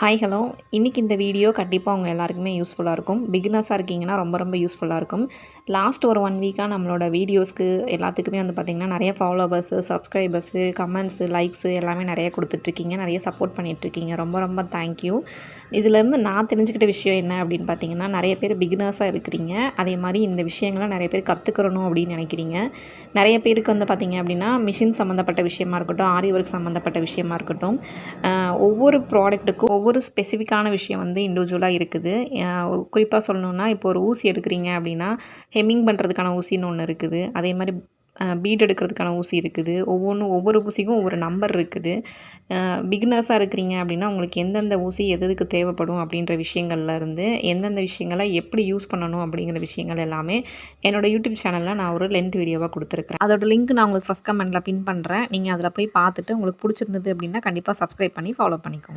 Hi hello. இன்றைக்கி இந்த video கண்டிப்பாக உங்கள் எல்லாருக்குமே யூஸ்ஃபுல்லாக இருக்கும். பிகினர்ஸாக இருக்கீங்கன்னா ரொம்ப யூஸ்ஃபுல்லாக இருக்கும். லாஸ்ட் ஒரு 1 வீக்காக நம்மளோட வீடியோஸ்க்கு எல்லாத்துக்குமே வந்து பார்த்திங்கன்னா நிறைய ஃபாலோவர்ஸு, சப்ஸ்கிரைபர்ஸு, கமெண்ட்ஸு, லைக்ஸு எல்லாமே நிறைய கொடுத்துட்ருக்கீங்க. நிறைய சப்போர்ட் பண்ணிகிட்ருக்கீங்க. ரொம்ப தேங்க்யூ. இதிலேருந்து நான் தெரிஞ்சுக்கிட்ட விஷயம் என்ன அப்படின்னு பார்த்தீங்கன்னா, நிறைய பேர் பிகினர்ஸாக இருக்கிறீங்க. அதே மாதிரி இந்த விஷயங்களை நிறைய பேர் கற்றுக்கிறணும் அப்படின்னு நினைக்கிறீங்க. நிறைய பேருக்கு வந்து பார்த்திங்க அப்படின்னா மிஷின் சம்மந்தப்பட்ட விஷயமா இருக்கட்டும், ஆரி ஒர்க் சம்மந்தப்பட்ட விஷயமா இருக்கட்டும், ஒவ்வொரு ப்ராடக்ட்டுக்கும் ஒவ்வொரு ஸ்பெசிஃபிக்கான விஷயம் வந்து இண்டிவிஜுவலாக இருக்குது. குறிப்பாக சொல்லணுன்னா, இப்போ ஒரு ஊசி எடுக்கிறீங்க அப்படின்னா, ஹெம்மிங் பண்ணுறதுக்கான ஊசின்னு ஒன்று இருக்குது. அதே மாதிரி பீட் எடுக்கிறதுக்கான ஊசி இருக்குது. ஒவ்வொரு ஊசிக்கும் ஒவ்வொரு நம்பர் இருக்குது. பிகினர்ஸாக இருக்கிறீங்க அப்படின்னா, உங்களுக்கு எந்தெந்த ஊசி எதுக்கு தேவைப்படும் அப்படின்ற விஷயங்கள்லேருந்து, எந்தெந்த விஷயங்களை எப்படி யூஸ் பண்ணணும் அப்படிங்கிற விஷயங்கள் எல்லாமே என்னோடய யூடியூப் சேனலில் நான் ஒரு லென்த் வீடியோவாக கொடுத்துருக்குறேன். அதோட லிங்க் நான் உங்களுக்கு ஃபஸ்ட் கமெண்ட்டில் பின் பண்ணுறேன். நீங்கள் அதில் போய் பார்த்துட்டு உங்களுக்கு பிடிச்சிருந்தது அப்படின்னா கண்டிப்பாக சப்ஸ்கிரைப் பண்ணி ஃபாலோ பண்ணிக்கோங்க.